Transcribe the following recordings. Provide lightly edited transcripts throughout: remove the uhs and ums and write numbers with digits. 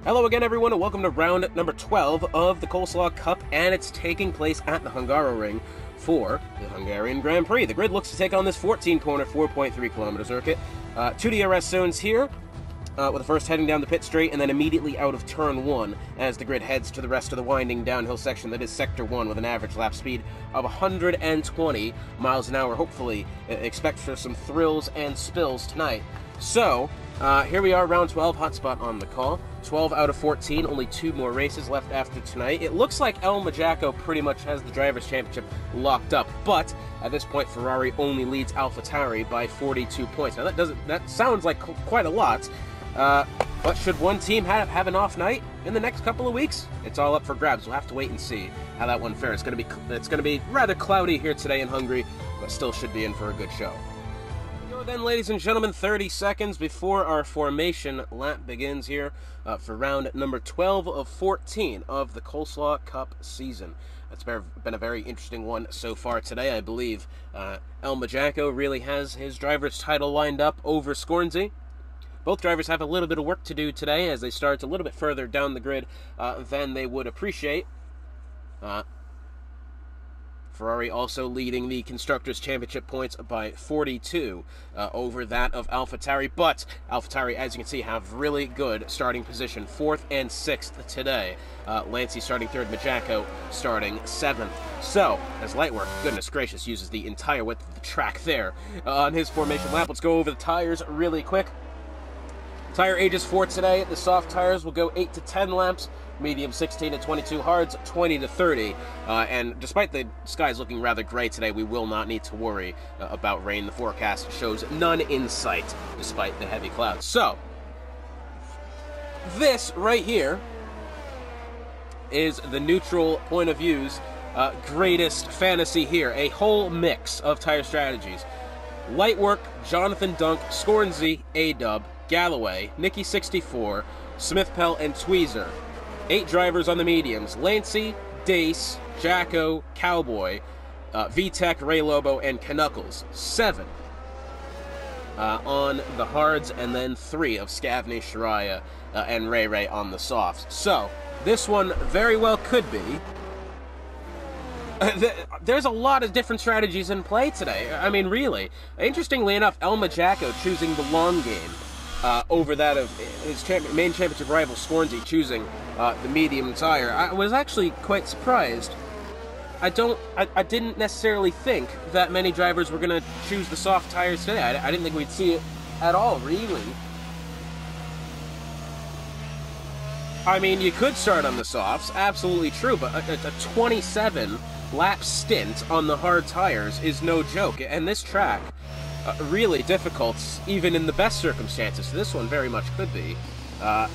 Hello again, everyone, and welcome to round number 12 of the Coleslaw Cup, and it's taking place at the Hungaroring for the Hungarian Grand Prix. The grid looks to take on this 14-corner, 4.3-kilometer circuit. Two DRS zones here, with the first heading down the pit straight, and then immediately out of turn 1 as the grid heads to the rest of the winding downhill section that is Sector 1 with an average lap speed of 120 miles an hour. Hopefully, expect for some thrills and spills tonight. So, here we are, round 12, hotspot on the call. 12 out of 14, only 2 more races left after tonight. It looks like El Majacco pretty much has the Drivers' Championship locked up, but at this point, Ferrari only leads AlphaTauri by 42 points. Now, that sounds like quite a lot, but should one team have an off night in the next couple of weeks? It's all up for grabs. We'll have to wait and see how that one fares. It's going to be rather cloudy here today in Hungary, but still should be in for a good show. Then, ladies and gentlemen, 30 seconds before our formation lap begins here for round number 12 of 14 of the Coleslaw Cup season. It's been a very interesting one so far today. I believe El Majacco really has his driver's title lined up over Scornsy. Both drivers have a little bit of work to do today as they start a little bit further down the grid than they would appreciate. Ferrari also leading the Constructors' Championship points by 42 over that of AlphaTauri, but AlphaTauri, as you can see, have really good starting position, 4th and 6th today. Lancey starting 3rd, Majacco starting 7th. So, as Lightwork, goodness gracious, uses the entire width of the track there on his formation lap. Let's go over the tires really quick. Tire ages for today, the soft tires will go 8 to 10 laps, medium 16 to 22, hards 20 to 30. And despite the skies looking rather gray today, we will not need to worry about rain. The forecast shows none in sight, despite the heavy clouds. So, this right here is the neutral point of view's greatest fantasy here. A whole mix of tire strategies. Lightwork, Jonathan Dunk, Scornsy, A-Dub, Galloway, Nicky 64, Smithpell, and Tweezer. 8 drivers on the mediums: Lancey, Dace, Jacko, Cowboy, VTech, Ray Lobo, and Knuckles. 7 on the hards, and then 3 of Scavney, Shariah, and Ray on the softs. So, this one very well could be. There's a lot of different strategies in play today. I mean, really. Interestingly enough, El Majacco choosing the long game over that of his main championship rival Scornsy choosing the medium tire. I was actually quite surprised. I didn't necessarily think that many drivers were going to choose the soft tires today. I didn't think we'd see it at all, really. I mean, you could start on the softs, absolutely true, but a 27 lap stint on the hard tires is no joke, and this track really difficult, even in the best circumstances. So this one very much could be. I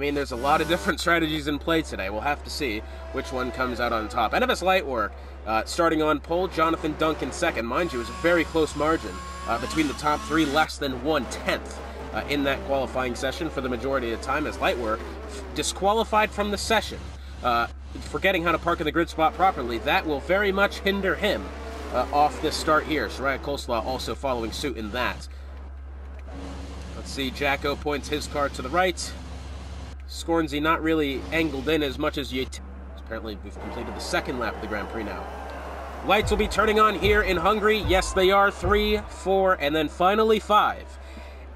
mean, there's a lot of different strategies in play today. We'll have to see which one comes out on top. NFS Lightwork starting on pole, Jonathan Dunk in second. Mind you, it was a very close margin between the top 3, less than 1/10 in that qualifying session for the majority of the time, as Lightwork disqualified from the session. Forgetting how to park in the grid spot properly, that will very much hinder him off this start here. Shariah Coleslaw also following suit in that. Let's see, Jacko points his car to the right. Scornsy not really angled in as much as apparently we've completed the 2nd lap of the Grand Prix now. Lights will be turning on here in Hungary. Yes, they are. 3, 4, and then finally 5.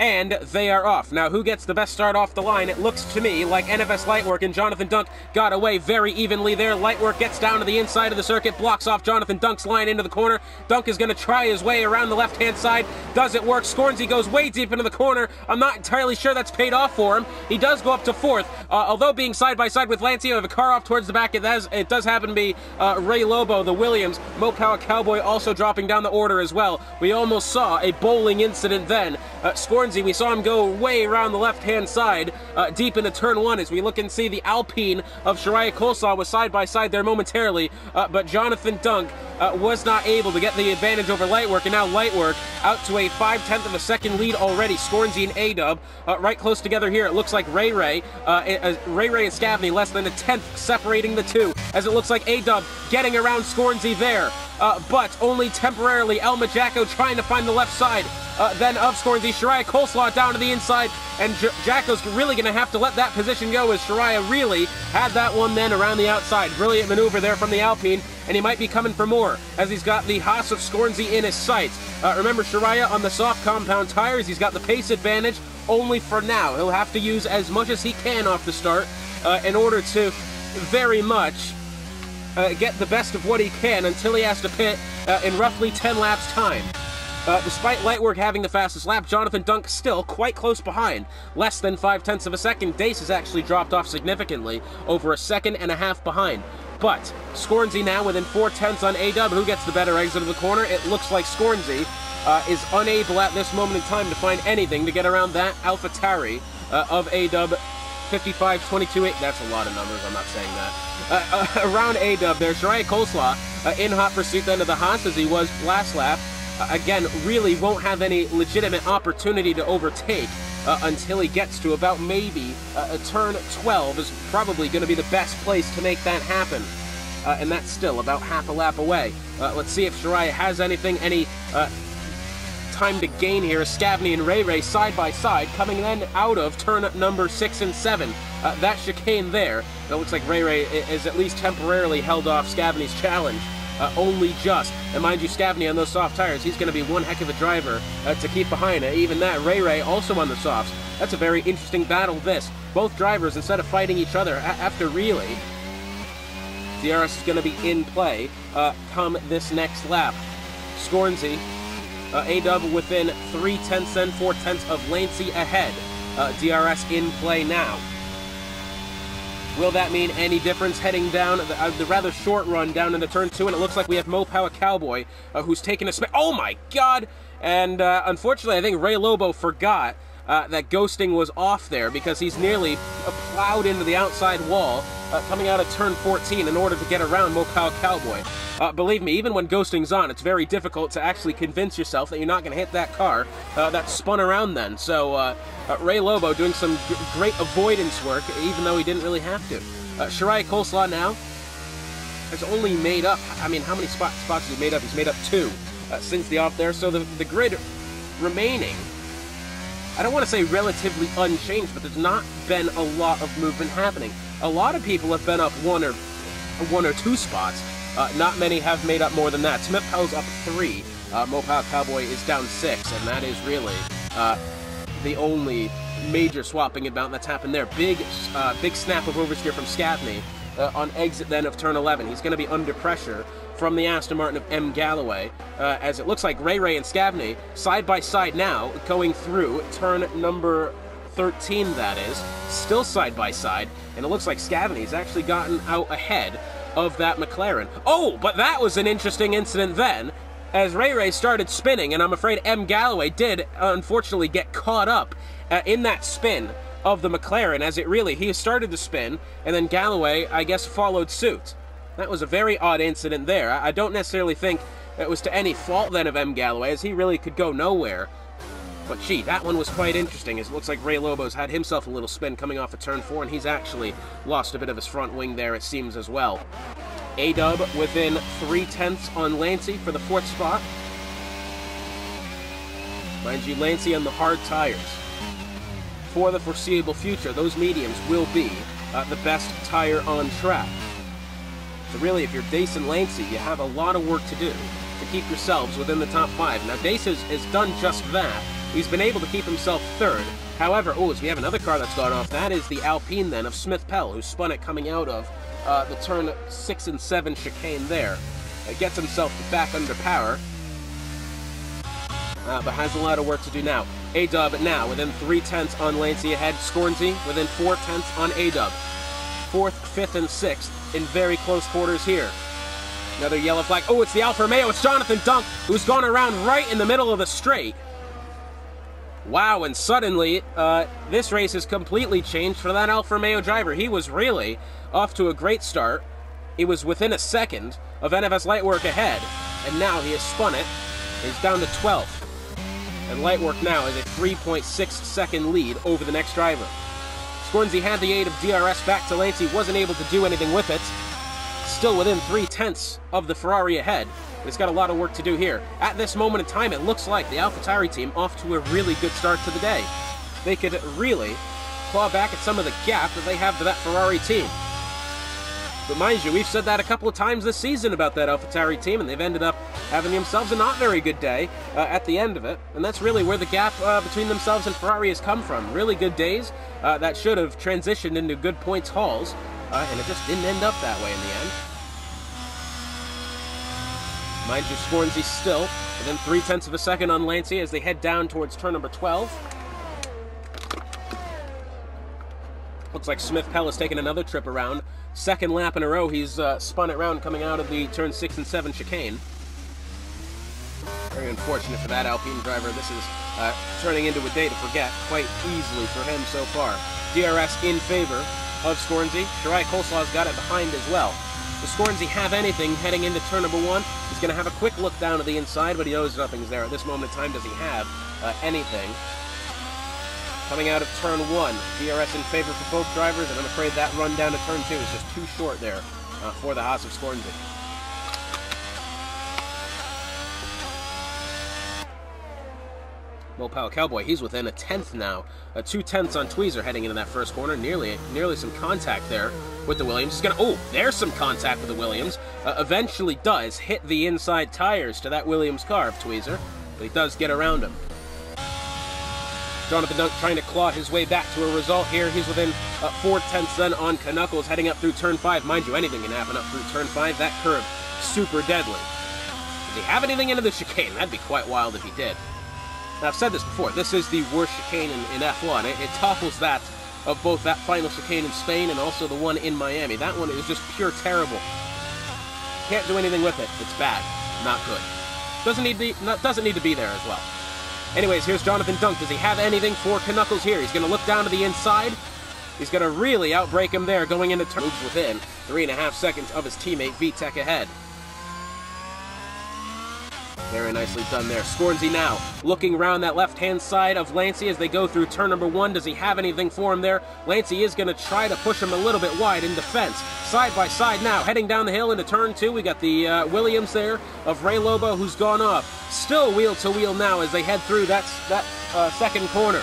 And they are off. Now, who gets the best start off the line? It looks to me like NFS Lightwork and Jonathan Dunk got away very evenly there. Lightwork gets down to the inside of the circuit, blocks off Jonathan Dunk's line into the corner. Dunk is going to try his way around the left-hand side. Does it work? Scornsy goes way deep into the corner. I'm not entirely sure that's paid off for him. He does go up to 4th. Although being side-by-side with Lancey, I have a car off towards the back. It does happen to be Ray Lobo, the Williams. Mopow Cowboy also dropping down the order as well. We almost saw a bowling incident then. Scornsy, we saw him go way around the left-hand side, deep into turn 1, as we look and see the Alpine of Shariah Coleslaw was side-by-side there momentarily, but Jonathan Dunk was not able to get the advantage over Lightwork, and now Lightwork out to a 5/10 of a second lead already. Scornsy and A-Dub right close together here. It looks like Ray and Scavney less than a 10th separating the two, as it looks like A-Dub getting around Scornsy there. But only temporarily. El Majacco trying to find the left side. then of Scornsy. Shariah Coleslaw down to the inside, and Jacko's really going to have to let that position go, as Shariah really had that one then around the outside. Brilliant maneuver there from the Alpine, and he might be coming for more, as he's got the Haas of Scornsy in his sights. Remember, Shariah on the soft compound tires, he's got the pace advantage only for now. He'll have to use as much as he can off the start in order to very much get the best of what he can until he has to pit in roughly 10 laps time. Despite Lightwork having the fastest lap, Jonathan Dunk still quite close behind. Less than 0.5 of a second. Dace has actually dropped off significantly, over a second and a half behind. But Scornsy now within 0.4 on A-Dub. Who gets the better exit of the corner? It looks like Scornsy is unable at this moment in time to find anything to get around that AlphaTauri of A-Dub. 55-22-8. That's a lot of numbers, I'm not saying that. Around A-Dub there, Shariah Coleslaw in hot pursuit then of the Haas as he was last lap. Again, really won't have any legitimate opportunity to overtake until he gets to about maybe turn 12 is probably going to be the best place to make that happen. And that's still about half a lap away. Let's see if Shariah has anything, any time to gain here. Scavney and Ray Ray side by side, coming then out of turn number 6 and 7. That chicane there, it looks like Ray Ray is at least temporarily held off Scavney's challenge. Only just. And mind you, Scavney on those soft tires, he's going to be one heck of a driver to keep behind it. Even that, Ray Ray also on the softs. That's a very interesting battle, this. Both drivers, instead of fighting each other, after really, DRS is going to be in play come this next lap. Scornsy, A-Dub within 0.3 and 0.4 of Lancey ahead. DRS in play now. Will that mean any difference heading down the rather short run down into turn 2? And it looks like we have Mopower Cowboy, who's taking a spin. Oh my god! And unfortunately, I think Ray Lobo forgot that ghosting was off there, because he's nearly plowed into the outside wall coming out of turn 14 in order to get around Mopower Cowboy. Believe me, even when ghosting's on, it's very difficult to actually convince yourself that you're not going to hit that car that spun around then. So Ray Lobo doing some great avoidance work, even though he didn't really have to. Shariah Coleslaw now has only made up, I mean, how many spots has he made up? He's made up 2 since the off there. So the grid remaining, I don't want to say relatively unchanged, but there's not been a lot of movement happening. A lot of people have been up one or two spots. Not many have made up more than that. Smith Powell's up 3. Mopower Cowboy is down 6, and that is really the only major swapping about that's happened there. Big snap of oversteer from Scavney on exit then of turn 11. He's going to be under pressure from the Aston Martin of M. Galloway, as it looks like Ray Ray and Scavney side by side now going through turn number 13, that is, still side by side, and it looks like Scavney's actually gotten out ahead of that McLaren. Oh, but that was an interesting incident then, as Ray Ray started spinning, and I'm afraid M. Galloway did, unfortunately, get caught up in that spin of the McLaren, as he started to spin, and then Galloway, I guess, followed suit. That was a very odd incident there. I don't necessarily think it was to any fault then of M. Galloway, as he really could go nowhere. But gee, that one was quite interesting, as it looks like Ray Lobo's had himself a little spin coming off of turn 4, and he's actually lost a bit of his front wing there, it seems, as well. A-Dub within 0.3 on Lancey for the 4th spot. Mind you, Lancey on the hard tires. For the foreseeable future, those mediums will be the best tire on track. So really, if you're Dace and Lancey, you have a lot of work to do to keep yourselves within the top 5. Now, Dace has done just that. He's been able to keep himself 3rd. However, as we have another car that's gone off, that is the Alpine then of Smith Pell, who spun it coming out of the turn 6 and 7 chicane there. Gets himself back under power, but has a lot of work to do now. A-Dub now within 0.3 on Lancey ahead. Scornsy within 0.4 on A-Dub. 4th, 5th, and 6th in very close quarters here. Another yellow flag. Oh, it's the Alfa Romeo. It's Jonathan Dunk, who's gone around right in the middle of the straight. Wow, and suddenly, this race has completely changed for that Alfa Romeo driver. He was really off to a great start. He was within a second of NFS Lightwork ahead, and now he has spun it. He's down to 12th. And Lightwork now is a 3.6 second lead over the next driver. Scornsy had the aid of DRS back to Lancey, wasn't able to do anything with it. Still within 0.3 of the Ferrari ahead. He's got a lot of work to do here. At this moment in time, it looks like the AlphaTauri team off to a really good start to the day. They could really claw back at some of the gap that they have to that Ferrari team. But mind you, we've said that a couple of times this season about that AlphaTauri team, and they've ended up having themselves a not very good day at the end of it. And that's really where the gap between themselves and Ferrari has come from. Really good days that should have transitioned into good points hauls, and it just didn't end up that way in the end. Mind you, Scornsy still within 0.3 of a second on Lancia as they head down towards turn number 12. Looks like Smith Pell is taking another trip around. Second lap in a row, he's spun it around coming out of the turn 6 and 7 chicane. Very unfortunate for that Alpine driver. This is turning into a day to forget quite easily for him so far. DRS in favor of Scornsy. Shirai Coleslaw's got it behind as well. Does Scornsy have anything heading into turn number 1? He's going to have a quick look down to the inside, but he knows nothing's there. At this moment in time, does he have anything? Coming out of turn 1, DRS in favor for both drivers, and I'm afraid that run down to turn 2 is just too short there for the Haas of Scornsy. Mopal Cowboy, he's within a 10th now. 2/10 on Tweezer heading into that first corner. Nearly some contact there with the Williams. He's gonna, oh, there's some contact with the Williams. Eventually does hit the inside tires to that Williams car of Tweezer, but he does get around him. Jonathan Dunk trying to claw his way back to a result here. He's within 4/10 then on Knuckles heading up through turn 5. Mind you, anything can happen up through turn 5. That curve, super deadly. Does he have anything into the chicane? That'd be quite wild if he did. Now, I've said this before, this is the worst chicane in F1. It topples that of both that final chicane in Spain and also the one in Miami. That one is just pure terrible. Can't do anything with it. It's bad. Not good. Doesn't need to be there as well. Anyways, here's Jonathan Dunk. Does he have anything for Knuckles here? He's going to look down to the inside. He's going to really outbrake him there going into turn. Moves within 3.5 seconds of his teammate VTech ahead. Very nicely done there. Scornsy now looking around that left-hand side of Lancia as they go through turn number 1. Does he have anything for him there? Lancia is going to try to push him a little bit wide in defense. Side by side now, heading down the hill into turn 2. We got the Williams there of Ray Lobo, who's gone off. Still wheel to wheel now as they head through that second corner.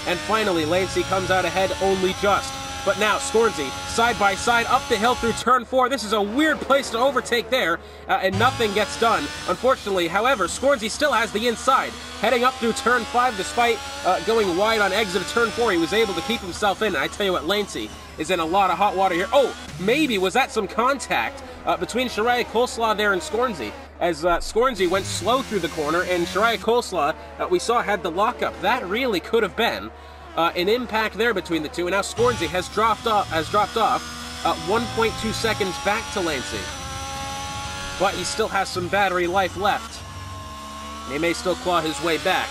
And finally, Lancia comes out ahead only just. But now, Scornsy, side by side, up the hill through turn 4. This is a weird place to overtake there, and nothing gets done, unfortunately. However, Scornsy still has the inside. Heading up through turn 5, despite going wide on exit of turn 4, he was able to keep himself in. And I tell you what, Lancia is in a lot of hot water here. Oh, maybe was that some contact between Shirai Coleslaw there and Scornsy, as Scornsy went slow through the corner, and Shirai Coleslaw, we saw, had the lockup. That really could have been an impact there between the two, and now Scornsy has dropped off 1.2 seconds back to Lancia. But he still has some battery life left. He may still claw his way back.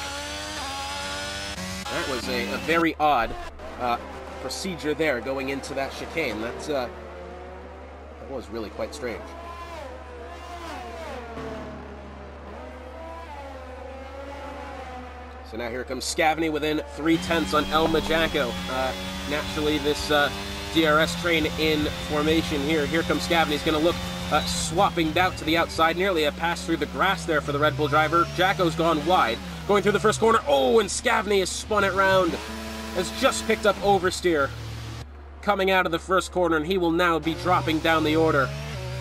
That was a very odd procedure there going into that chicane. That was really quite strange. So now here comes Scavney within 3/10 on El Majaco. Naturally, this DRS train in formation here. Here comes Scavney. He's going to look swapping out to the outside. Nearly a pass through the grass there for the Red Bull driver. Jacko's gone wide. Going through the first corner. Oh, and Scavney has spun it round. Has just picked up oversteer coming out of the first corner, and he will now be dropping down the order.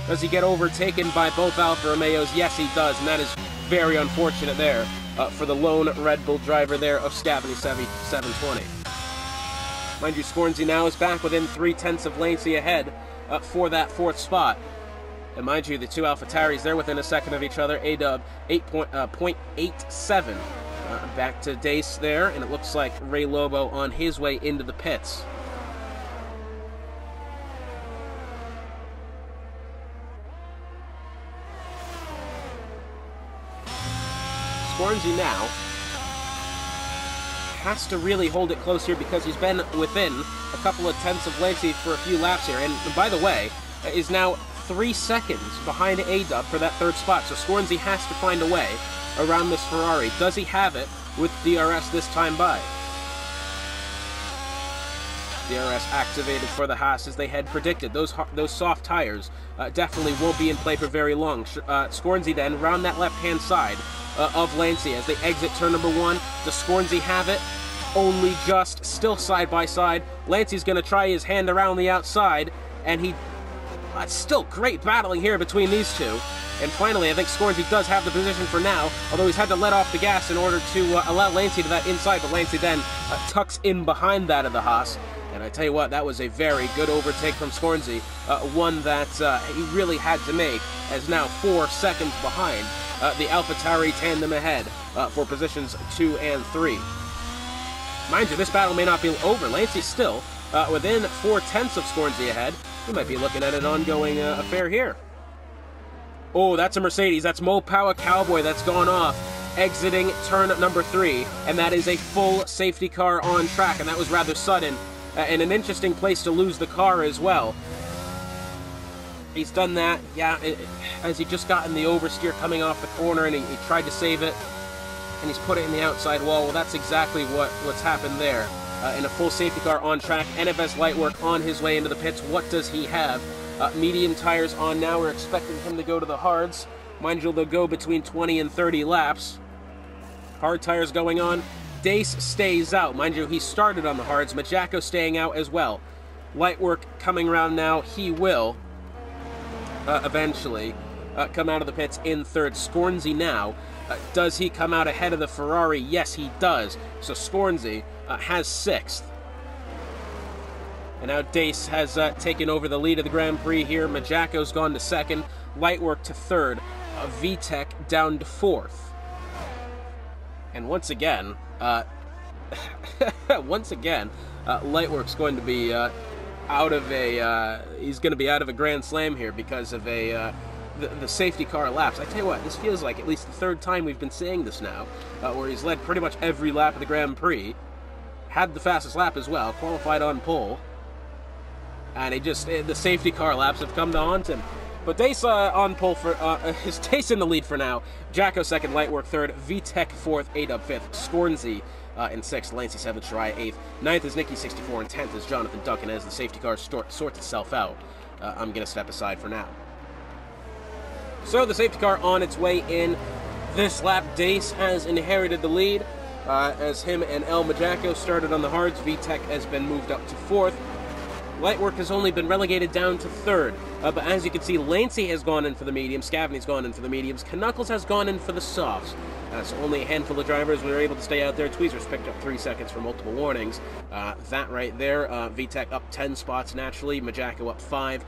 Does he get overtaken by both Alfa Romeos? Yes, he does, and that is very unfortunate there. For the lone Red Bull driver there of Scavney 720. Mind you, Scornsy now is back within 3/10 of Lancia ahead for that 4th spot. And mind you, the two AlphaTauris, they're within a second of each other. A-Dub 8.87. Back to Dace there, and it looks like Ray Lobo on his way into the pits. Scornsy now has to really hold it close here because he's been within a couple of tenths of Lancia for a few laps here. And by the way, is now 3 seconds behind A-Dub for that 3rd spot. So Scornsy has to find a way around this Ferrari. Does he have it with DRS this time by? DRS activated for the Haas as they had predicted. Those soft tires definitely won't be in play for very long. Scornsy then round that left-hand side of Lancey as they exit turn number 1. Does Scornsy have it? Only just, still side by side. Lancey's going to try his hand around the outside, and he... still great battling here between these two. And finally, I think Scornsy does have the position for now, although he's had to let off the gas in order to allow Lancey to that inside, but Lancey then tucks in behind that of the Haas. And I tell you what, that was a very good overtake from Scornsy, one that he really had to make, as now 4 seconds behind the AlphaTauri tandem ahead for positions 2 and 3. Mind you, this battle may not be over. Lancey's still within 4/10 of Scornsy ahead. We might be looking at an ongoing affair here. Oh, that's a Mercedes. That's Mo Power Cowboy that's gone off, exiting turn number 3, and that is a full safety car on track, and that was rather sudden, and an interesting place to lose the car as well. He's done that, yeah, as he just got in the oversteer coming off the corner, and he tried to save it, and he's put it in the outside wall. Well, that's exactly what's happened there. In a full safety car on track, NFS Lightwork on his way into the pits. What does he have? Medium tires on now. We're expecting him to go to the hards. Mind you, they'll go between 20 and 30 laps. Hard tires going on. Dace stays out. Mind you, he started on the hards. Majako staying out as well. Lightwork coming around now. He will eventually come out of the pits in 3rd. Scornsy now. Does he come out ahead of the Ferrari? Yes, he does. So Scornsy has 6th. And now Dace has taken over the lead of the Grand Prix here. Majako's gone to 2nd. Lightwork to 3rd. VTEC down to 4th. And once again, Lightwork's going to be out of a he's going to be out of a Grand Slam here because of the safety car laps. I tell you what, this feels like at least the 3rd time we've been saying this now, where he's led pretty much every lap of the Grand Prix, had the fastest lap as well, qualified on pole, and the safety car laps have come to haunt him. But Dace on pole for is Dace in the lead for now. Jacko 2nd, Lightwork 3rd, VTEC 4th, A-Dub 5th, Scornsy in 6th, Lancey 7th, Shirai 8th, 9th is Nikki 64, and 10th is Jonathan Duncan as the safety car sorts itself out. I'm going to step aside for now. So the safety car on its way in. This lap, Dace has inherited the lead as him and El Majako started on the hards. VTEC has been moved up to 4th. Lightwork has only been relegated down to 3rd. But as you can see, Lancey has gone in for the mediums, Scavney's gone in for the mediums, Knuckles has gone in for the softs. So only a handful of drivers were able to stay out there. Tweezer's picked up 3 seconds for multiple warnings. That right there, VTEC up 10 spots naturally, Majako up 5,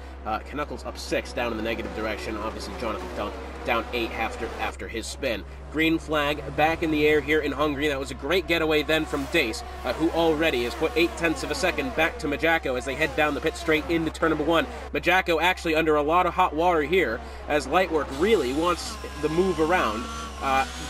Knuckles up 6 down in the negative direction. Obviously, Jonathan Dunk down 8 after his spin. Green flag back in the air here in Hungary. That was a great getaway then from Dace, who already has put 0.8 of a second back to Majako as they head down the pit straight into turn number 1. Majako actually under a lot of hot water here as Lightwork really wants the move around.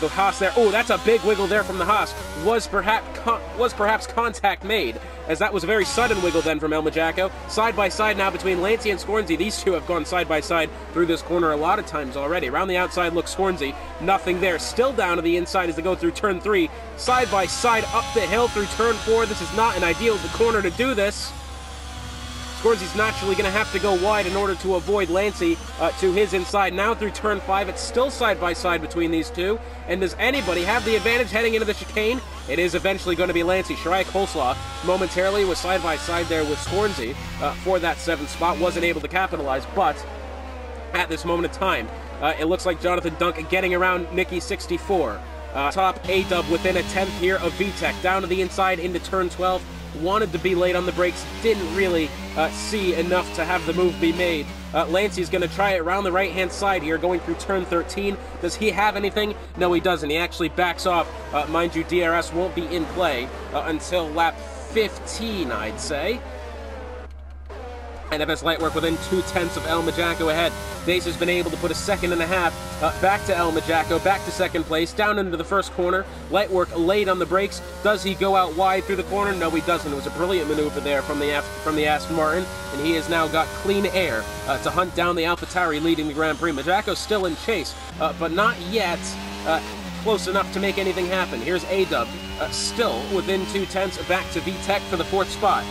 The Haas there. Oh, that's a big wiggle there from the Haas. Was perhaps contact made, as that was a very sudden wiggle then from El Majako. Side by side now between Lancey and Scornsy. These two have gone side by side through this corner a lot of times already. Around the outside looks Scornsy. Nothing there. Still down to the inside as they go through turn 3. Side by side up the hill through turn 4. This is not an ideal corner to do this. Scornsy's naturally going to have to go wide in order to avoid Lancey to his inside. Now through turn 5, it's still side by side between these two. And does anybody have the advantage heading into the chicane? It is eventually going to be Lancey. Shirai Coleslaw momentarily was side by side there with Scornsy for that 7th spot. Wasn't able to capitalize, but at this moment in time, it looks like Jonathan Dunk getting around Nikki 64. Top A-Dub within a 10th here of VTEC. Down to the inside into turn 12. Wanted to be late on the brakes, didn't really see enough to have the move be made. Lancey's going to try it around the right-hand side here, going through turn 13. Does he have anything? No, he doesn't. He actually backs off. Mind you, DRS won't be in play until lap 15, I'd say. NFS Lightwork within 0.2 of El Majako ahead. Dace has been able to put a 2.5 seconds back to El Majako, back to 2nd place, down into the 1st corner. Lightwork late on the brakes. Does he go out wide through the corner? No, he doesn't. It was a brilliant maneuver there from the Aston Martin, and he has now got clean air to hunt down the AlphaTauri leading the Grand Prix. Majako's still in chase, but not yet close enough to make anything happen. Here's A-Dub, still within 0.2 back to VTEC for the 4th spot.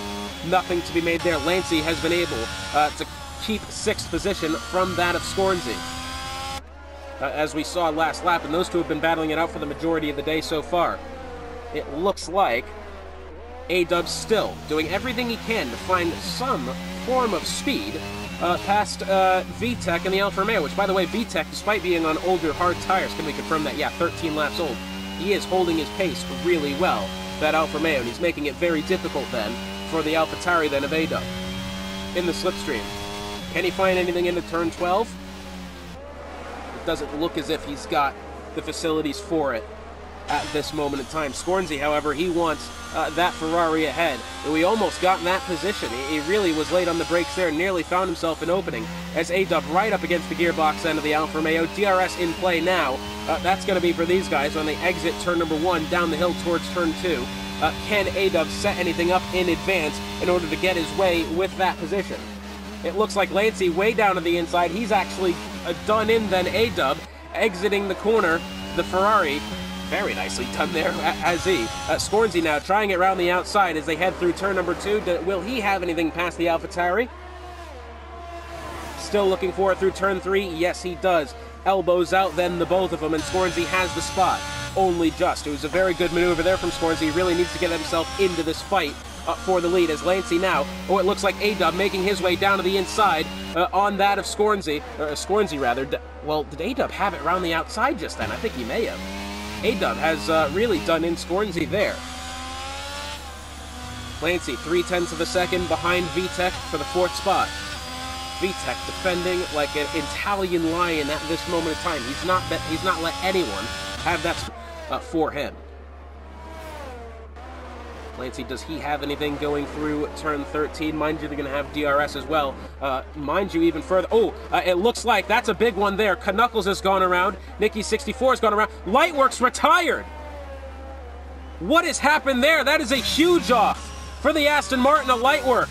nothing to be made there. Lancey has been able to keep 6th position from that of Scornsy. As we saw last lap, and those two have been battling it out for the majority of the day so far. It looks like A-Dub's still doing everything he can to find some form of speed past VTEC and the Alfa Romeo, which, by the way, VTEC, despite being on older hard tires, can we confirm that? Yeah, 13 laps old. He is holding his pace really well, that Alfa Romeo, and he's making it very difficult then for the AlphaTauri then of A-Dub in the slipstream. Can he find anything into turn 12? It doesn't look as if he's got the facilities for it at this moment in time. Scornsy, however, he wants that Ferrari ahead. And we almost got in that position. He really was late on the brakes there, nearly found himself an opening as A-Dub right up against the gearbox end of the Alfa Romeo. DRS in play now. That's going to be for these guys when they exit turn number 1 down the hill towards turn 2. Can A-Dub set anything up in advance in order to get his way with that position? It looks like Lancey way down to the inside. He's actually done in then A-Dub, exiting the corner. The Ferrari, very nicely done there, as he. Scornsy now trying it around the outside as they head through turn number 2. Will he have anything past the AlphaTauri? Still looking for it through turn 3. Yes, he does. Elbows out then the both of them, and Scornsy has the spot. Only just. It was a very good maneuver there from Scornsy. He really needs to get himself into this fight for the lead as Lancey now, it looks like A-Dub making his way down to the inside on that of Scornsy, rather. Well, did A-Dub have it around the outside just then? I think he may have. A-Dub has really done in Scornsy there. Lancey, 0.3 of a second behind VTEC for the 4th spot. VTEC defending like an Italian lion at this moment in time. He's not let anyone have that for him. Lancey, does he have anything going through turn 13? Mind you, they're going to have DRS as well. Mind you, even further. Oh, it looks like that's a big one there. Knuckles has gone around. Nicky64 has gone around. Lightworks retired. What has happened there? That is a huge off for the Aston Martin of Lightwork.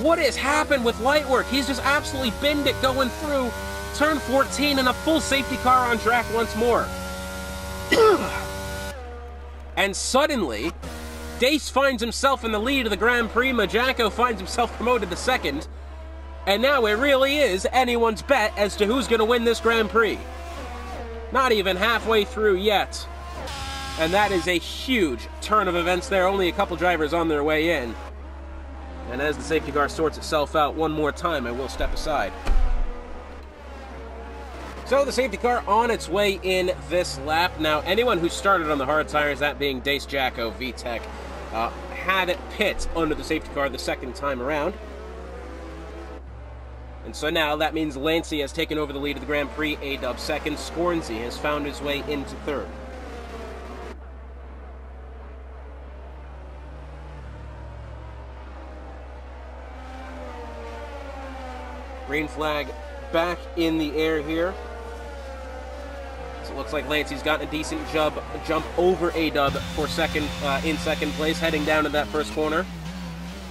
What has happened with Lightwork? He's just absolutely binned it going through turn 14 and a full safety car on track once more. And suddenly, Dace finds himself in the lead of the Grand Prix. Majako finds himself promoted to 2nd. And now it really is anyone's bet as to who's going to win this Grand Prix. Not even halfway through yet. And that is a huge turn of events there. Only a couple drivers on their way in. And as the safety car sorts itself out one more time, I will step aside. So the safety car on its way in this lap. Now, anyone who started on the hard tires, that being Dace Jacko, VTEC, had it pit under the safety car the 2nd time around. And so now that means Lancey has taken over the lead of the Grand Prix, A-Dub 2nd. Scornsy has found his way into 3rd. Green flag back in the air here. So it looks like Lancey's gotten a decent jump over A-Dub for in 2nd place, heading down to that 1st corner.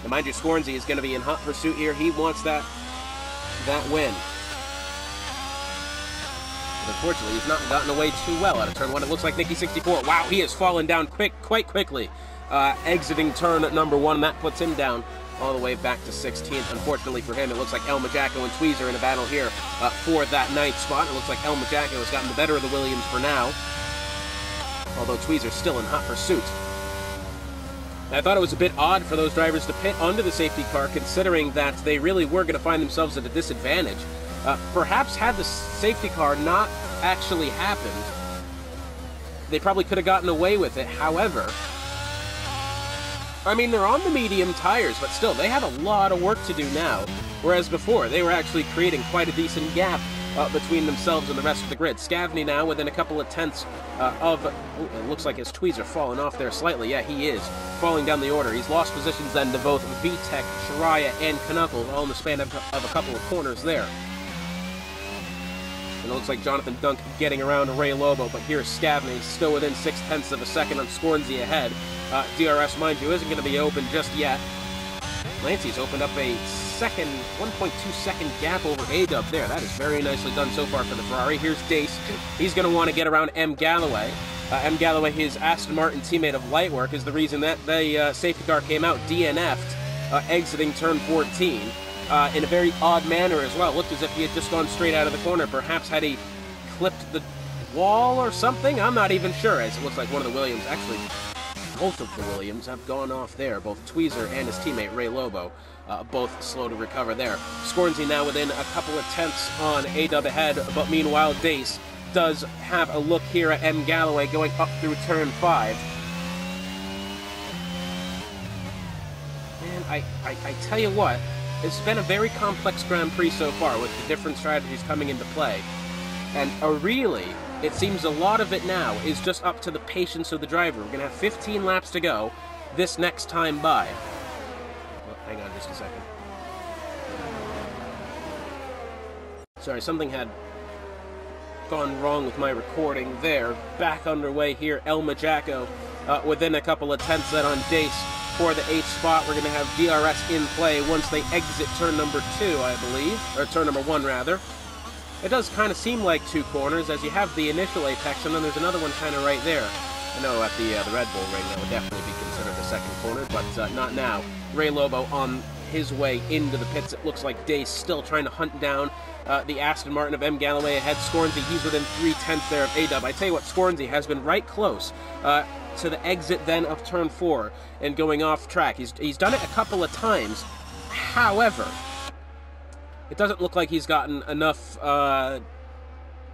And mind you, Scornsy is going to be in hot pursuit here. He wants that win. But unfortunately, he's not gotten away too well out of turn 1. It looks like Nicky64. Wow, he has fallen down quite quickly, exiting turn number 1. That puts him down all the way back to 16th. Unfortunately for him, it looks like El Majako and Tweezer in a battle here for that 9th spot. It looks like El Majako has gotten the better of the Williams for now, although Tweezer's still in hot pursuit. I thought it was a bit odd for those drivers to pit under the safety car, considering that they really were going to find themselves at a disadvantage. Perhaps had the safety car not actually happened, they probably could have gotten away with it. However, I mean, they're on the medium tires, but still, they have a lot of work to do now. Whereas before, they were actually creating quite a decent gap between themselves and the rest of the grid. Scavney now within a couple of tenths of... Ooh, it looks like his Tweezer falling off there slightly. Yeah, he is falling down the order. He's lost positions then to both VTEC, Shiraya, and Knuckles, all in the span of a couple of corners there. And it looks like Jonathan Dunk getting around Ray Lobo, but here's Scavney still within 0.6 of a second on Scornsy ahead. DRS, mind you, isn't going to be open just yet. Lancey's opened up a 1.2 second gap over A-Dub there. That is very nicely done so far for the Ferrari. Here's Dace. He's going to want to get around M. Galloway. M. Galloway, his Aston Martin teammate of Lightwork, is the reason that the safety car came out DNF'd, exiting turn 14 in a very odd manner as well. It looked as if he had just gone straight out of the corner. Perhaps had he clipped the wall or something? I'm not even sure, as it looks like one of the Williams, actually, both of the Williams have gone off there. Both Tweezer and his teammate, Ray Lobo, both slow to recover there. Scornsy now within a couple of tenths on A-Dub ahead, but meanwhile, Dace does have a look here at M. Galloway going up through turn 5. And I tell you what, it's been a very complex Grand Prix so far with the different strategies coming into play. And really, it seems a lot of it now is just up to the patience of the driver. We're going to have 15 laps to go this next time by. Oh, hang on just a second. Sorry, something had gone wrong with my recording there. Back underway here, Elma Jacko within a couple of tenths then on Dace for the 8th spot. We're going to have DRS in play once they exit turn number 2, I believe. Or turn number 1, rather. It does kind of seem like 2 corners, as you have the initial apex, and then there's another one kind of right there. I know at the Red Bull ring that would definitely be considered the second corner, but not now. Ray Lobo on his way into the pits. It looks like Dace still trying to hunt down the Aston Martin of M. Galloway ahead. Scornsy, he's within 3/10 there of A-Dub. I tell you what, Scornsy has been right close to the exit then of turn 4 and going off track. He's done it a couple of times. However, it doesn't look like he's gotten enough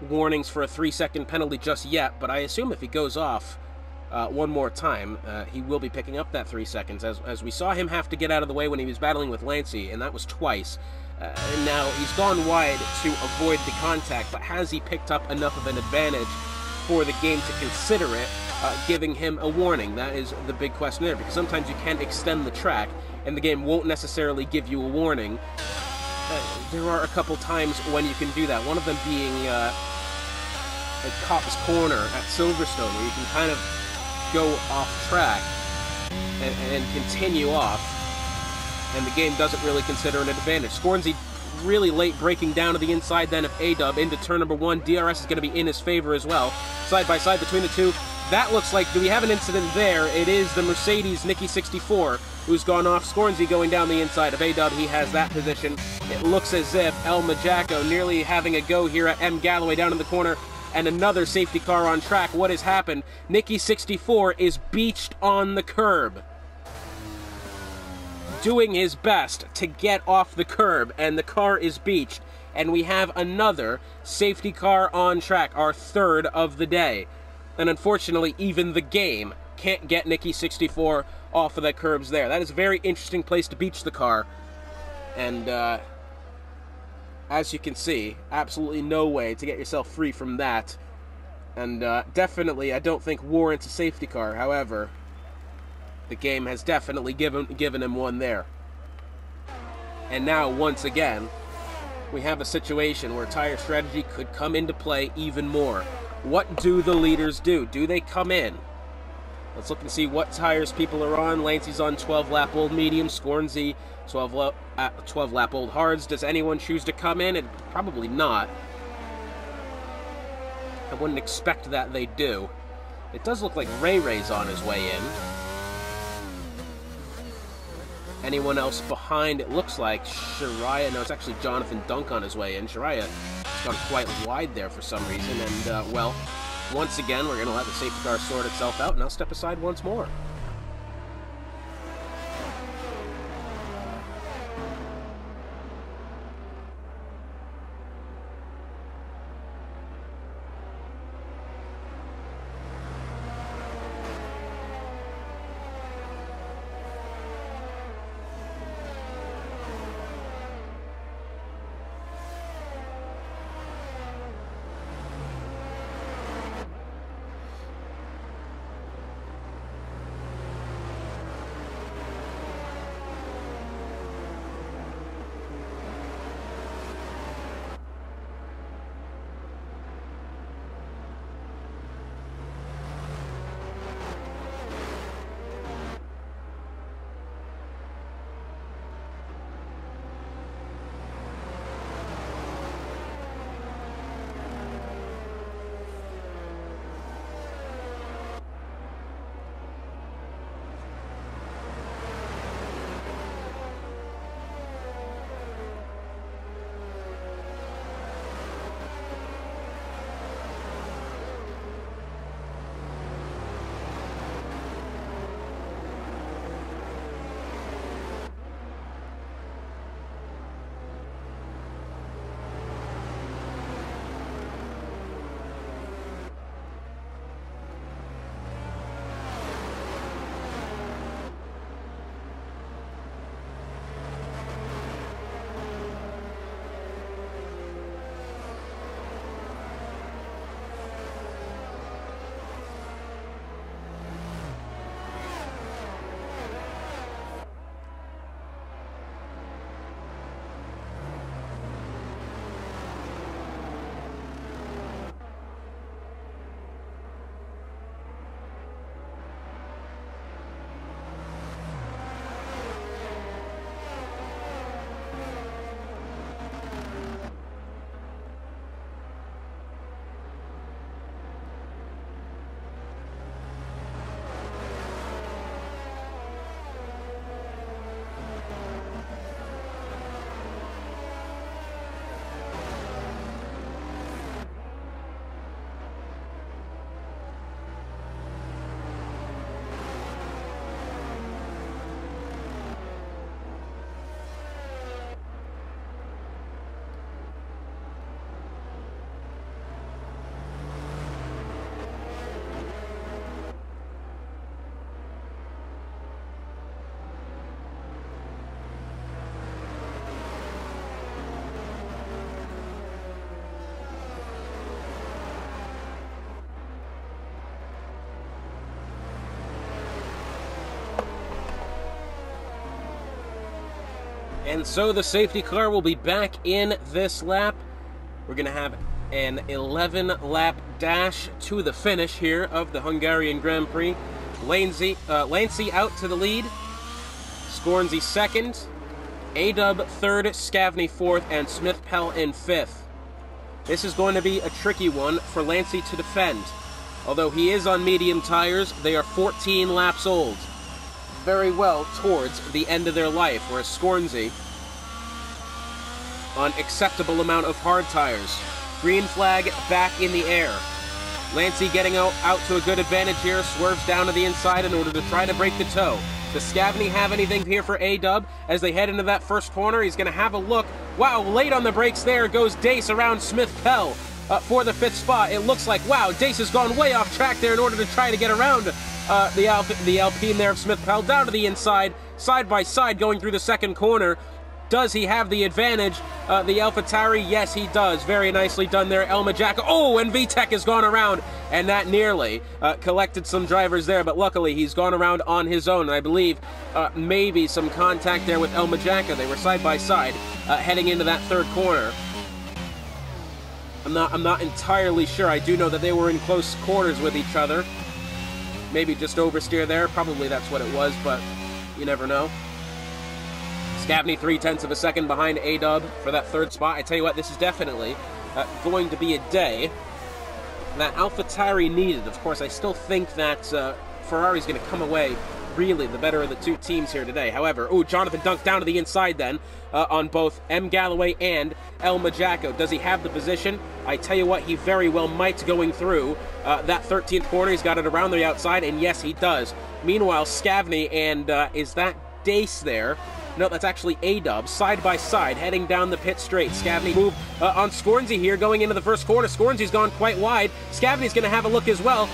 warnings for a 3-second penalty just yet, but I assume if he goes off one more time, he will be picking up that 3 seconds, as we saw him have to get out of the way when he was battling with Lancey, and that was twice. And now he's gone wide to avoid the contact, but has he picked up enough of an advantage for the game to consider it, giving him a warning? That is the big question there, because sometimes you can extend the track, and the game won't necessarily give you a warning. There are a couple times when you can do that, one of them being at Cops Corner at Silverstone, where you can kind of go off track and continue off, and the game doesn't really consider an advantage. Scornsy really late breaking down to the inside then of A-Dub into turn number 1. DRS is going to be in his favor as well. Side by side between the two. That looks like, do we have an incident there? It is the Mercedes Nicky 64 who's gone off. Scornsy going down the inside of A-Dub. He has that position. It looks as if Elma Jacko nearly having a go here at M. Galloway down in the corner. And another safety car on track. What has happened? Nicky 64 is beached on the curb, doing his best to get off the curb, and the car is beached. And we have another safety car on track, our 3rd of the day. And unfortunately, even the game can't get Nicky 64 off of the curbs there. That is a very interesting place to beach the car. And as you can see, absolutely no way to get yourself free from that. And definitely, I don't think warrants a safety car. However, the game has definitely given him one there. And now, once again, we have a situation where tire strategy could come into play even more. What do the leaders do? Do they come in? Let's look and see what tires people are on. Lancey's on 12-lap old medium. Scornsy, 12-lap old hards. Does anyone choose to come in? Probably not. I wouldn't expect that they do. It does look like Ray's on his way in. Anyone else behind? It looks like Shariah. No, it's actually Jonathan Dunk on his way in. Shariah has gone quite wide there for some reason. And, well, once again, we're going to let the safety car sort itself out, and I'll step aside once more. And so the safety car will be back in this lap. We're going to have an 11-lap dash to the finish here of the Hungarian Grand Prix. Lancey out to the lead. Scornsey second. A-Dub third, Scavney fourth, and Smith-Pell in fifth. This is going to be a tricky one for Lancey to defend. Although he is on medium tires, they are 14 laps old. Very well towards the end of their life, whereas Scornsey on acceptable amount of hard tires. Green flag back in the air. Lancey getting out to a good advantage here, swerves down to the inside in order to try to break the toe. Does Scavney have anything here for A-Dub? As they head into that first corner, he's going to have a look. Wow, late on the brakes there goes Dace around Smith-Pell for the 5th spot. It looks like, wow, Dace has gone way off track there in order to try to get around the Alpine there of Smith-Pell. Down to the inside, side by side going through the second corner. Does he have the advantage? The AlphaTauri, yes, he does. Very nicely done there. Elma Jacko. Oh, and VTEC has gone around, and that nearly collected some drivers there, but luckily he's gone around on his own. And I believe maybe some contact there with Elma Jacko. They were side by side heading into that third corner. I'm not entirely sure. I do know that they were in close quarters with each other. Maybe just oversteer there. Probably that's what it was, but you never know. Scavney 0.3 of a second behind A-Dub for that third spot. I tell you what, this is definitely going to be a day that AlphaTauri needed. Of course, I still think that Ferrari's going to come away really the better of the two teams here today. However, Jonathan Dunk down to the inside then on both M. Galloway and Elma Jacko. Does he have the position? I tell you what, he very well might going through that 13th corner. He's got it around the outside, and yes, he does. Meanwhile, Scavney and is that Dace there? No, that's actually A-Dub, side by side, heading down the pit straight. Scavney move on Scornsey here, going into the first corner. Scornsey's gone quite wide. Scavney's going to have a look as well,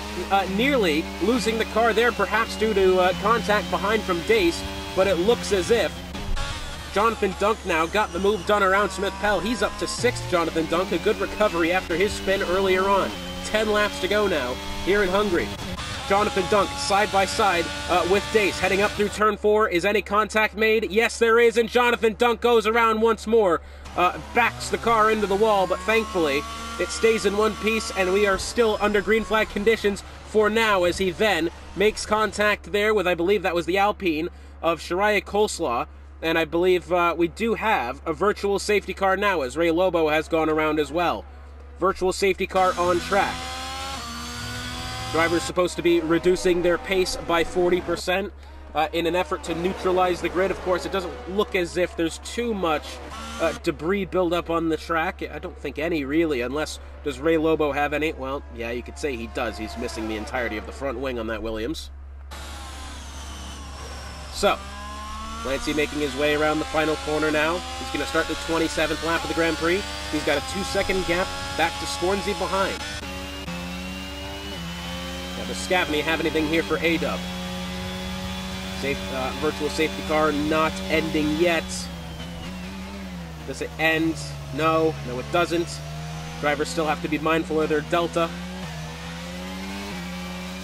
nearly losing the car there, perhaps due to contact behind from Dace, but it looks as if Jonathan Dunk now got the move done around Smith-Pell. He's up to 6th, Jonathan Dunk, a good recovery after his spin earlier on. 10 laps to go now here in Hungary. Jonathan Dunk side by side with Dace heading up through turn 4. Is any contact made? Yes, there is, and Jonathan Dunk goes around once more, backs the car into the wall, but thankfully it stays in one piece, and we are still under green flag conditions for now, as he then makes contact there with, I believe that was the Alpine of Shariah Coleslaw, and I believe we do have a virtual safety car now, as Ray Lobo has gone around as well. Virtual safety car on track. Drivers supposed to be reducing their pace by 40% in an effort to neutralize the grid. Of course, it doesn't look as if there's too much debris buildup on the track. I don't think any, really, unless... Does Ray Lobo have any? Well, yeah, you could say he does. He's missing the entirety of the front wing on that Williams. So, Lancey making his way around the final corner now. He's going to start the 27th lap of the Grand Prix. He's got a 2-second gap back to Scornsey behind. Does Scavney have anything here for A-Dub? Virtual safety car not ending yet. Does it end? No, it doesn't. Drivers still have to be mindful of their delta.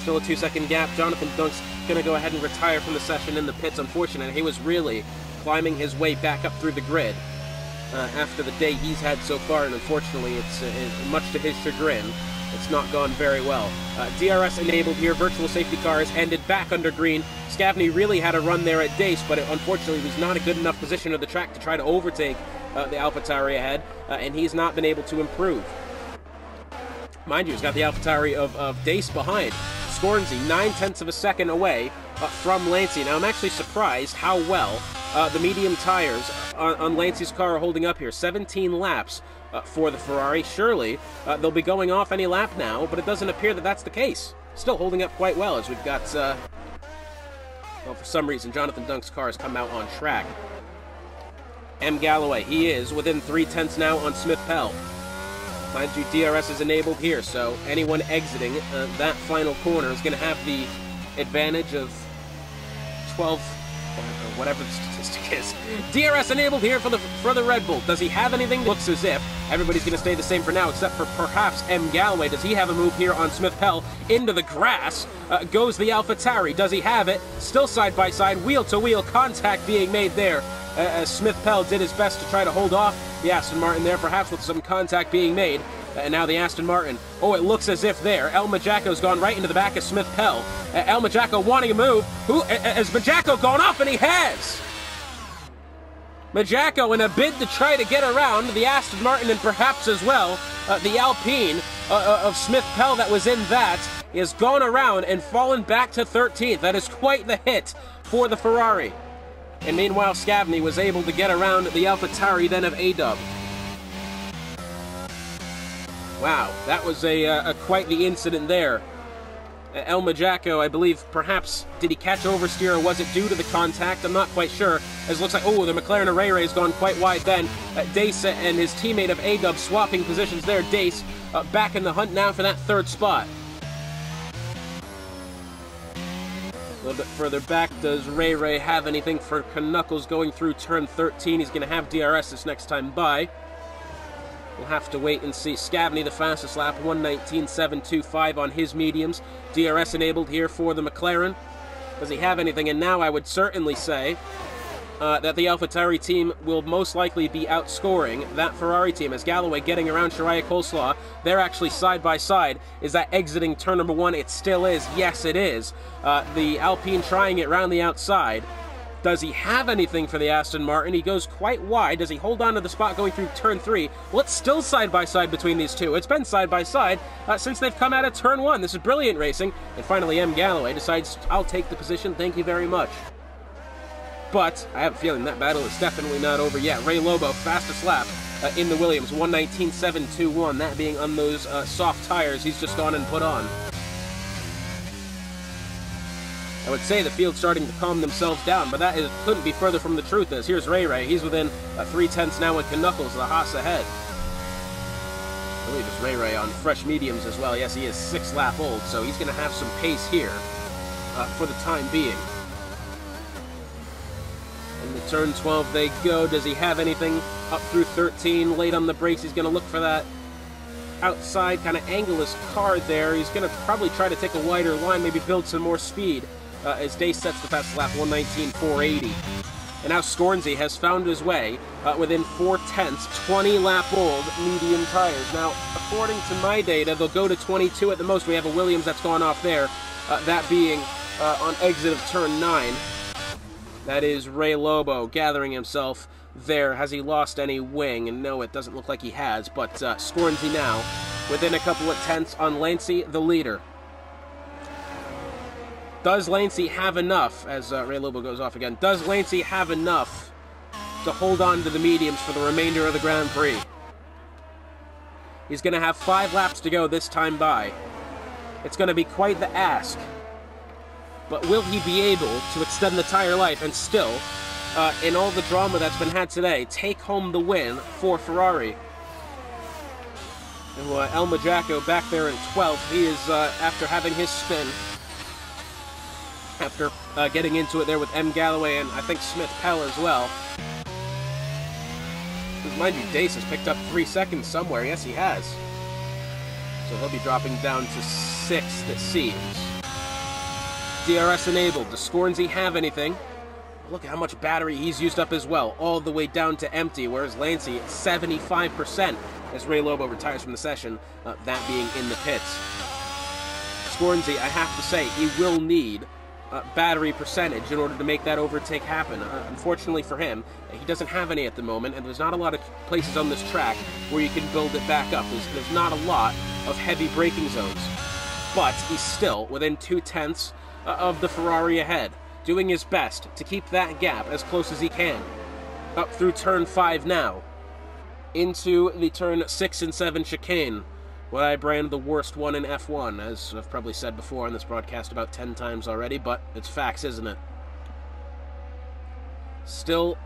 Still a 2-second gap. Jonathan Dunk's going to go ahead and retire from the session in the pits. Unfortunately, he was really climbing his way back up through the grid after the day he's had so far, and unfortunately, it's much to his chagrin. It's not gone very well. DRS enabled here. Virtual safety car has ended back under green. Scavney really had a run there at Dace, but it unfortunately was not a good enough position of the track to try to overtake the AlphaTauri ahead, and he's not been able to improve. Mind you, he's got the AlphaTauri of Dace behind. Scornsey, 0.9 of a second away from Lancey. Now, I'm actually surprised how well the medium tires on Lancey's car are holding up here. 17 laps for the Ferrari. Surely they'll be going off any lap now, but it doesn't appear that that's the case. Still holding up quite well, as we've got, well, for some reason, Jonathan Dunk's car has come out on track. M. Galloway, he is within 0.3 now on Smith-Pell. Mind you, DRS is enabled here, so anyone exiting that final corner is going to have the advantage of 12 or whatever the statistic is. DRS enabled here for the Red Bull. Does he have anything? Looks as if everybody's going to stay the same for now, except for perhaps M. Galloway. Does he have a move here on Smith Pell? Into the grass goes the AlphaTauri. Does he have it? Still side-by-side, wheel-to-wheel contact being made there. As Smith Pell did his best to try to hold off the Aston Martin there, perhaps with some contact being made. And now the Aston Martin. Oh, it looks as if there. El Majaco's gone right into the back of Smith Pell. El Majaco wanting a move. Has Majaco gone off? And he has! Majaco, in a bid to try to get around the Aston Martin and perhaps as well the Alpine of Smith Pell that was in that, has gone around and fallen back to 13th. That is quite the hit for the Ferrari. And meanwhile, Scavney was able to get around the AlphaTauri then of A-Dub. Wow, that was quite the incident there. El Majaco, I believe, perhaps, did he catch oversteer or was it due to the contact? I'm not quite sure. As it looks like, oh, the McLaren of Ray has gone quite wide then. Dace and his teammate of A-Dub swapping positions there. Dace back in the hunt now for that third spot. A little bit further back, does Ray have anything for Knuckles going through turn 13? He's going to have DRS this next time by. We'll have to wait and see. Scavney, the fastest lap, 1:19.725 on his mediums. DRS enabled here for the McLaren. Does he have anything? And now I would certainly say that the AlphaTauri team will most likely be outscoring that Ferrari team. As Galloway getting around Shariah Coleslaw, they're actually side by side. Is that exiting turn number 1? It still is. Yes, it is. The Alpine trying it round the outside. Does he have anything for the Aston Martin? He goes quite wide. Does he hold on to the spot going through turn 3? Well, it's still side-by-side between these two. It's been side-by-side since they've come out of turn 1. This is brilliant racing. And finally, M. Galloway decides, I'll take the position. Thank you very much. But I have a feeling that battle is definitely not over yet. Ray Lobo, fastest lap in the Williams, 1:19.721. That being on those soft tires he's just gone and put on. I would say the field's starting to calm themselves down, but that couldn't be further from the truth. As here's Ray. He's within 3/10 now with Knuckles, the Haas ahead. I believe it's Ray on fresh mediums as well. Yes, he is 6 lap old, so he's going to have some pace here for the time being. And the turn 12 they go. Does he have anything up through 13? Late on the brakes, he's going to look for that outside, kind of angle his car there. He's going to probably try to take a wider line, maybe build some more speed. As Day sets the fastest lap, 1:19.480. And now Scornsey has found his way within 4/10, 20-lap-old medium tires. Now, according to my data, they'll go to 22 at the most. We have a Williams that's gone off there, that being on exit of turn 9. That is Ray Lobo gathering himself there. Has he lost any wing? And no, it doesn't look like he has, but Scornsey now within a couple of tenths on Lancey, the leader. Does Lancey have enough, as Ray Lobo goes off again, does Lancey have enough to hold on to the mediums for the remainder of the Grand Prix? He's going to have 5 laps to go this time by. It's going to be quite the ask. But will he be able to extend the tire life and still, in all the drama that's been had today, take home the win for Ferrari? And El Majaco back there in 12th. He is, after having his spin, after getting into it there with M. Galloway and I think Smith Pell as well. Mind you, Dace has picked up 3 seconds somewhere. Yes, he has. So he'll be dropping down to 6th, it seems. DRS enabled. Does Scornsey have anything? Look at how much battery he's used up as well, all the way down to empty, whereas Lancey at 75% as Ray Lobo retires from the session, that being in the pits. Scornsey, I have to say, he will need battery percentage in order to make that overtake happen. Unfortunately for him, he doesn't have any at the moment, and there's not a lot of places on this track where you can build it back up. There's not a lot of heavy braking zones. But he's still within 2/10 of the Ferrari ahead, doing his best to keep that gap as close as he can. Up through turn 5 now, into the turn 6 and 7 chicane. What I brand the worst one in F1, as I've probably said before on this broadcast about 10 times already, but it's facts, isn't it? Still,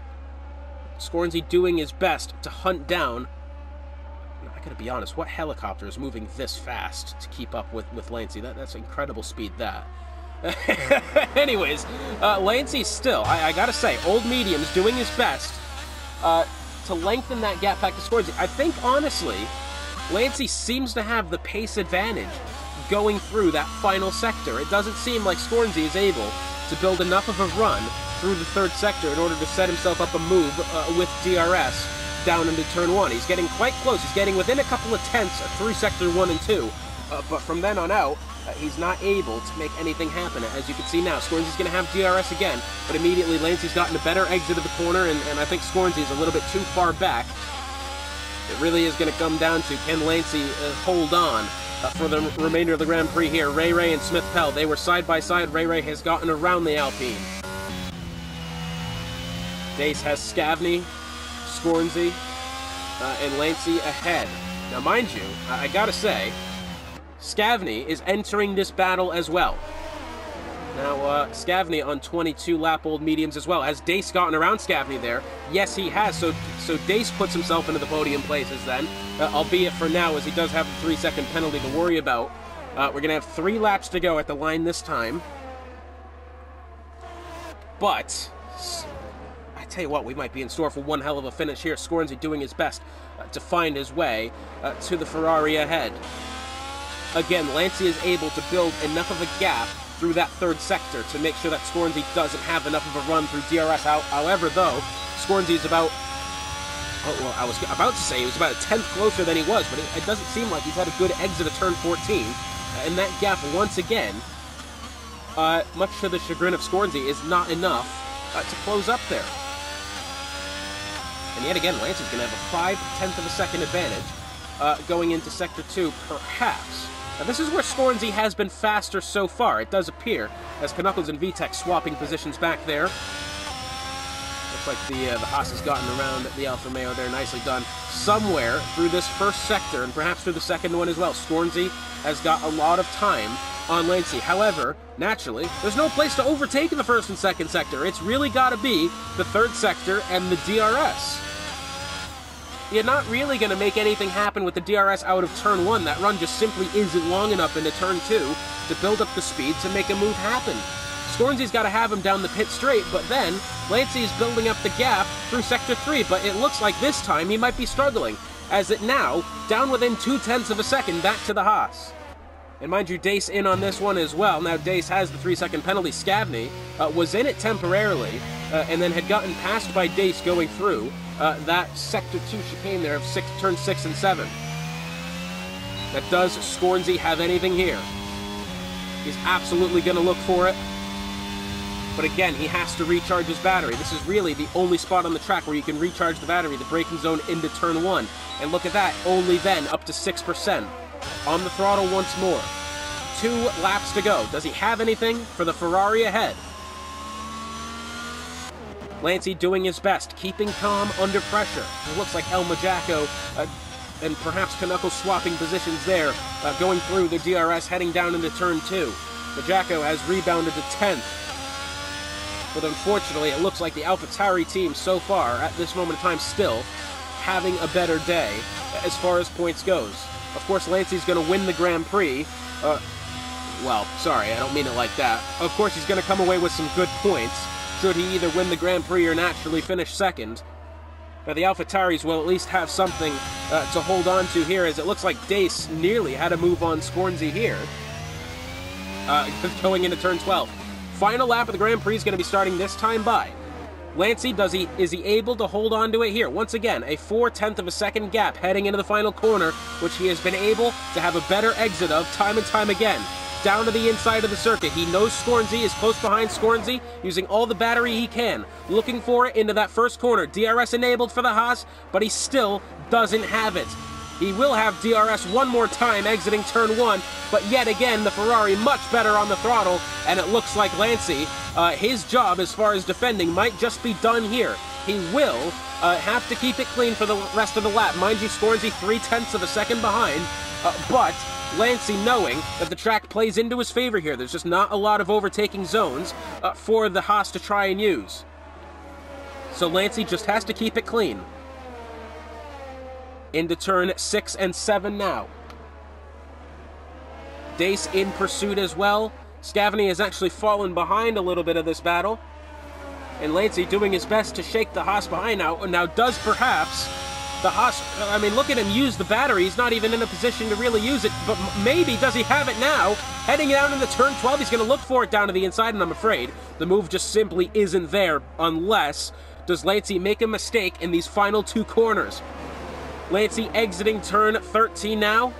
Scornsey doing his best to hunt down. I gotta be honest, what helicopter is moving this fast to keep up with Lancey? That's incredible speed, that. Anyways, Lancey still, I gotta say, old medium's doing his best to lengthen that gap back to Scoresy. I think, honestly, Lancey seems to have the pace advantage going through that final sector. It doesn't seem like Scoresy is able to build enough of a run through the third sector in order to set himself up a move with DRS down into turn 1. He's getting quite close. He's getting within a couple of tenths through sector 1 and 2. But from then on out, he's not able to make anything happen. As you can see now, Scoresy's going to have DRS again, but immediately Lancey's gotten a better exit of the corner, and I think Scoresy's a little bit too far back. It really is going to come down to, can Lancey hold on for the remainder of the Grand Prix here. Ray and Smith Pell, they were side by side. Ray has gotten around the Alpine. Dace has Scavney, Scoresy, and Lancey ahead. Now, mind you, I gotta say, Scavney is entering this battle as well. Now, Scavney on 22-lap-old mediums as well. Has Dace gotten around Scavney there? Yes, he has. So Dace puts himself into the podium places then, albeit for now, as he does have the 3-second penalty to worry about. We're going to have 3 laps to go at the line this time. But I tell you what, we might be in store for one hell of a finish here. Scoresy doing his best to find his way to the Ferrari ahead. Again, Lancey is able to build enough of a gap through that third sector to make sure that Scoresy doesn't have enough of a run through DRS. However, though, Scoresy is about, well, I was about to say he was about a tenth closer than he was, but it doesn't seem like he's had a good exit of turn 14. And that gap, once again, much to the chagrin of Scoresy, is not enough to close up there. And yet again, Lancey's going to have a 0.5 of a second advantage going into Sector 2, perhaps. Now, this is where Scoresy has been faster so far, it does appear, as Knuckles and VTech swapping positions back there. Looks like the Haas has gotten around the Alfa Romeo there, nicely done. Somewhere through this first sector, and perhaps through the second one as well, Scoresy has got a lot of time on Lancey. However, naturally, there's no place to overtake in the first and second sector. It's really got to be the third sector and the DRS. You're not really going to make anything happen with the DRS out of turn 1. That run just simply isn't long enough into turn 2 to build up the speed to make a move happen. Scoresy's got to have him down the pit straight, but then Lancey's building up the gap through Sector 3, but it looks like this time he might be struggling, as it now, down within 0.2 of a second back to the Haas. And mind you, Dace in on this one as well. Now, Dace has the 3-second penalty. Scavney was in it temporarily, and then had gotten passed by Dace going through that Sector 2 chicane there of turn 6 and 7. Now, does Scoresy have anything here? He's absolutely going to look for it. But again, he has to recharge his battery. This is really the only spot on the track where you can recharge the battery, the braking zone into turn 1. And look at that, only then up to 6%. On the throttle once more. 2 laps to go. Does he have anything for the Ferrari ahead? Lancey doing his best, keeping calm under pressure. It looks like El Majacco and perhaps Knuckles swapping positions there, going through the DRS, heading down into turn 2. Majacco has rebounded to 10th. But unfortunately, it looks like the AlphaTauri team so far, at this moment in time, still having a better day as far as points goes. Of course, Lancey's going to win the Grand Prix. Well, sorry, I don't mean it like that. Of course, he's going to come away with some good points, should he either win the Grand Prix or naturally finish second. Now, the AlphaTauris will at least have something to hold on to here, as it looks like Dace nearly had a move on Scoresy here, going into turn 12. Final lap of the Grand Prix is going to be starting this time by Lancey. Is he able to hold on to it here? Once again, a 0.4 of a second gap heading into the final corner, which he has been able to have a better exit of time and time again. Down to the inside of the circuit. He knows Scoresy is close behind Scoresy, using all the battery he can. Looking for it into that first corner. DRS enabled for the Haas, but he still doesn't have it. He will have DRS one more time exiting turn 1, but yet again, the Ferrari much better on the throttle, and it looks like Lancey, his job as far as defending might just be done here. He will have to keep it clean for the rest of the lap. Mind you, Scoresy 0.3 of a second behind, but Lancey knowing that the track plays into his favor here. There's just not a lot of overtaking zones for the Haas to try and use. So Lancey just has to keep it clean. Into turn 6 and 7 now. Dace in pursuit as well. Scavney has actually fallen behind a little bit of this battle. And Lancey doing his best to shake the Haas behind now does perhaps the Haas, I mean, look at him use the battery. He's not even in a position to really use it, but maybe does he have it now? Heading down into turn 12, he's going to look for it down to the inside, and I'm afraid the move just simply isn't there unless does Lancey make a mistake in these final two corners. Lancey exiting turn 13 now.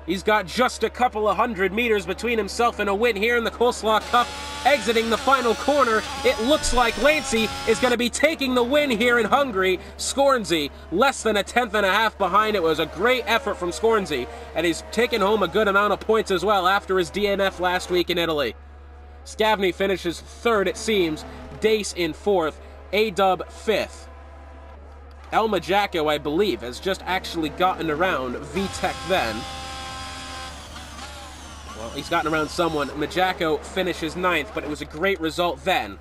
He's got just a couple of 100 meters between himself and a win here in the Coleslaw Cup. Exiting the final corner, it looks like Lancey is going to be taking the win here in Hungary. Scornsey, less than a tenth and a half behind. It was a great effort from Scornsey, and he's taken home a good amount of points as well after his DNF last week in Italy. Scavney finishes third, it seems. Dace in fourth. A-Dub fifth. El Majacco, I believe, has just actually gotten around VTech then. Well, he's gotten around someone. Majacco finishes ninth, but it was a great result then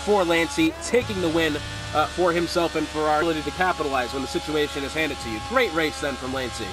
for Lancey, taking the win for himself and for our ability to capitalize when the situation is handed to you. Great race then from Lancey.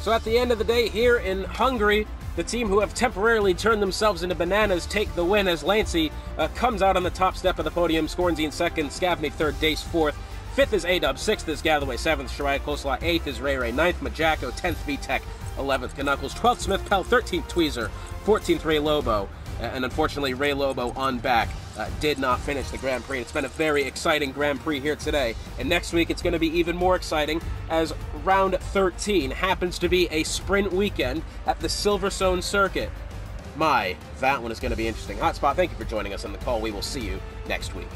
So at the end of the day here in Hungary, the team who have temporarily turned themselves into bananas take the win as Lancey comes out on the top step of the podium. Scornsey in second, Scavney third, Dace fourth. Fifth is A-Dub, sixth is Galloway, seventh Shariah Coleslaw, eighth is Ray Ray, ninth Majacco, 10th VTech, 11th Knuckles, 12th Smith Pell, 13th Tweezer, 14th Ray Lobo, and unfortunately Ray Lobo on back did not finish the Grand Prix. It's been a very exciting Grand Prix here today, and next week it's going to be even more exciting as round 13 happens to be a sprint weekend at the Silverstone circuit. That one is going to be interesting. Hotspot, thank you for joining us on the call. We will see you next week.